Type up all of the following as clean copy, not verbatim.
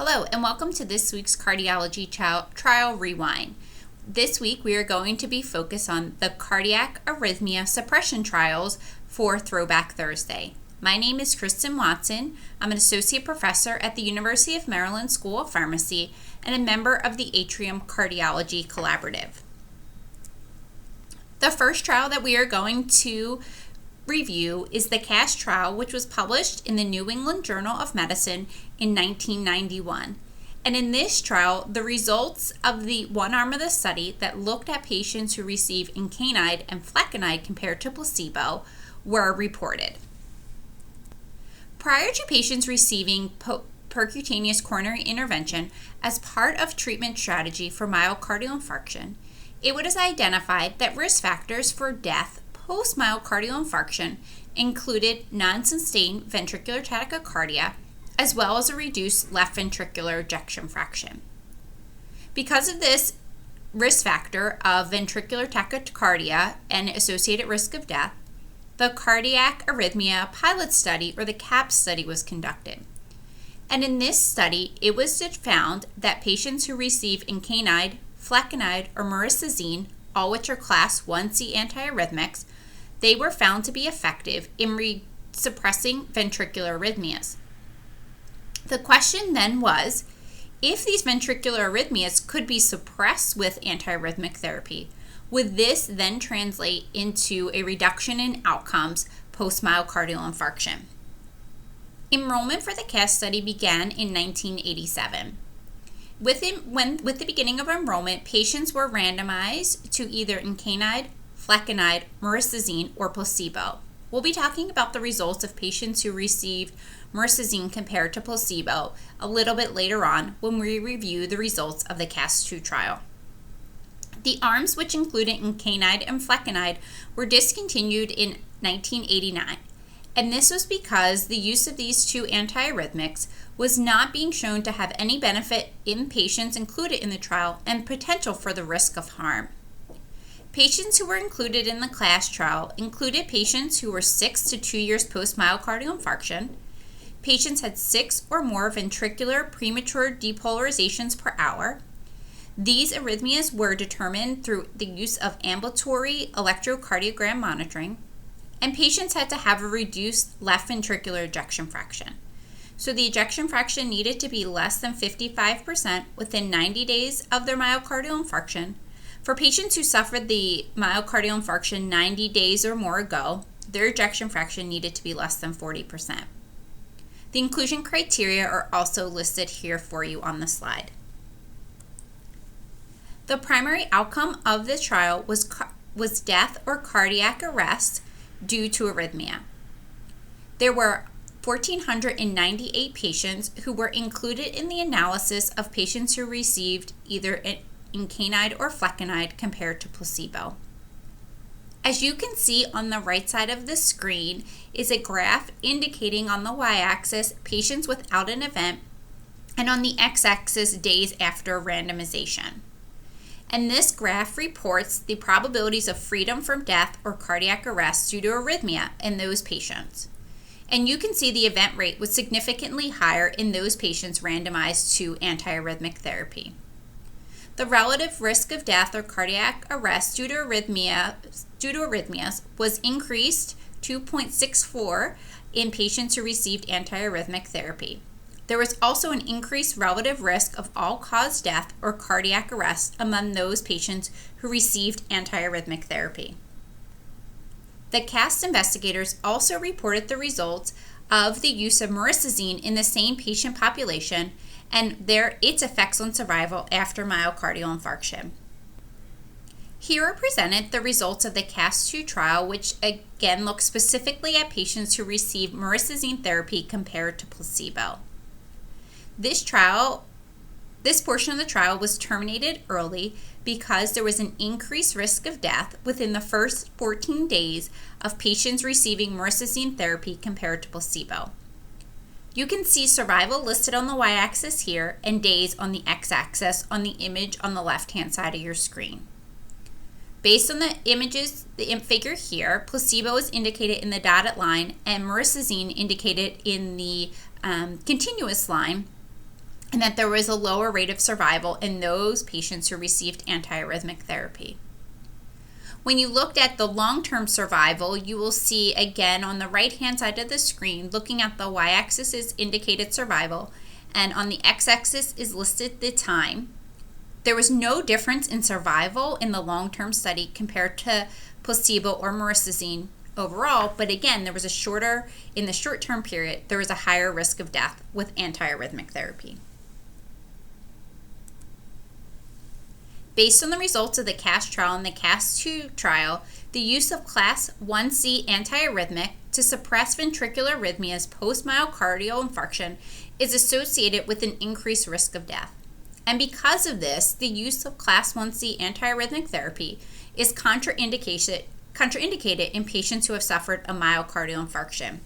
Hello, and welcome to this week's Cardiology Trial Rewind. This week we are going to be focused on the cardiac arrhythmia suppression trials for Throwback Thursday. My name is Kristen Watson. I'm an associate professor at the University of Maryland School of Pharmacy and a member of the Atrium Cardiology Collaborative. The first trial that we are going to review is the CAST trial, which was published in the New England Journal of Medicine in 1991. And in this trial, the results of the one arm of the study that looked at patients who received incanide and flecainide compared to placebo were reported. Prior to patients receiving percutaneous coronary intervention as part of treatment strategy for myocardial infarction, it was identified that risk factors for death post-myocardial infarction included non-sustained ventricular tachycardia, as well as a reduced left ventricular ejection fraction. Because of this risk factor of ventricular tachycardia and associated risk of death, the cardiac arrhythmia pilot study, or the CAPS study, was conducted. And in this study, it was found that patients who receive incanide, flecainide, or maristazine, all which are class 1C antiarrhythmics, they were found to be effective in suppressing ventricular arrhythmias. The question then was, if these ventricular arrhythmias could be suppressed with antiarrhythmic therapy, would this then translate into a reduction in outcomes post-myocardial infarction? Enrollment for the CAST study began in 1987. With the beginning of enrollment, patients were randomized to either incanide, flecainide, maristazine, or placebo. We'll be talking about the results of patients who received maristazine compared to placebo a little bit later on when we review the results of the CAST-2 trial. The arms, which included incanide and flecainide, were discontinued in 1989, and this was because the use of these two antiarrhythmics was not being shown to have any benefit in patients included in the trial and potential for the risk of harm. Patients who were included in the CAST trial included patients who were 6 to 2 years post-myocardial infarction, patients had 6 or more ventricular premature depolarizations per hour. These arrhythmias were determined through the use of ambulatory electrocardiogram monitoring, and patients had to have a reduced left ventricular ejection fraction. So the ejection fraction needed to be less than 55% within 90 days of their myocardial infarction. For patients who suffered the myocardial infarction 90 days or more ago, their ejection fraction needed to be less than 40%. The inclusion criteria are also listed here for you on the slide. The primary outcome of the trial was death or cardiac arrest due to arrhythmia. There were 1,498 patients who were included in the analysis of patients who received either incanide or flecainide compared to placebo. As you can see on the right side of the screen is a graph indicating on the y-axis patients without an event and on the x-axis days after randomization. And this graph reports the probabilities of freedom from death or cardiac arrest due to arrhythmia in those patients. And you can see the event rate was significantly higher in those patients randomized to antiarrhythmic therapy. The relative risk of death or cardiac arrest due to arrhythmias was increased 2.64 in patients who received antiarrhythmic therapy. There was also an increased relative risk of all-cause death or cardiac arrest among those patients who received antiarrhythmic therapy. The CAST investigators also reported the results of the use of maristazine in the same patient population and its effects on survival after myocardial infarction. Here are presented the results of the CAST-2 trial, which again looks specifically at patients who received maristazine therapy compared to placebo. This portion of the trial was terminated early because there was an increased risk of death within the first 14 days of patients receiving maristazine therapy compared to placebo. You can see survival listed on the y-axis here and days on the x-axis on the image on the left-hand side of your screen. Based on the images, the figure here, placebo is indicated in the dotted line and maristazine indicated in the continuous line. and that there was a lower rate of survival in those patients who received antiarrhythmic therapy. When you looked at the long-term survival, you will see again on the right-hand side of the screen, looking at the y-axis is indicated survival, and on the x-axis is listed the time. There was no difference in survival in the long-term study compared to placebo or maristazine overall, but again, there was in the short-term period, there was a higher risk of death with antiarrhythmic therapy. Based on the results of the CAST trial and the CAST-2 trial, the use of class 1C antiarrhythmic to suppress ventricular arrhythmias post-myocardial infarction is associated with an increased risk of death. And because of this, the use of class 1C antiarrhythmic therapy is contraindicated in patients who have suffered a myocardial infarction.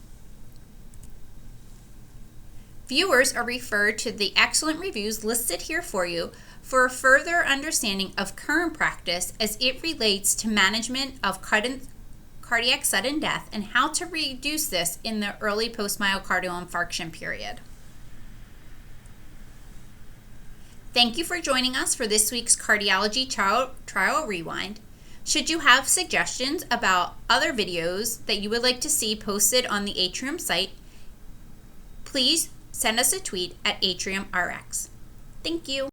Viewers are referred to the excellent reviews listed here for you for a further understanding of current practice as it relates to management of cardiac sudden death and how to reduce this in the early post-myocardial infarction period. Thank you for joining us for this week's Cardiology Trial Rewind. Should you have suggestions about other videos that you would like to see posted on the Atrium site, please send us a tweet at AtriumRx. Thank you.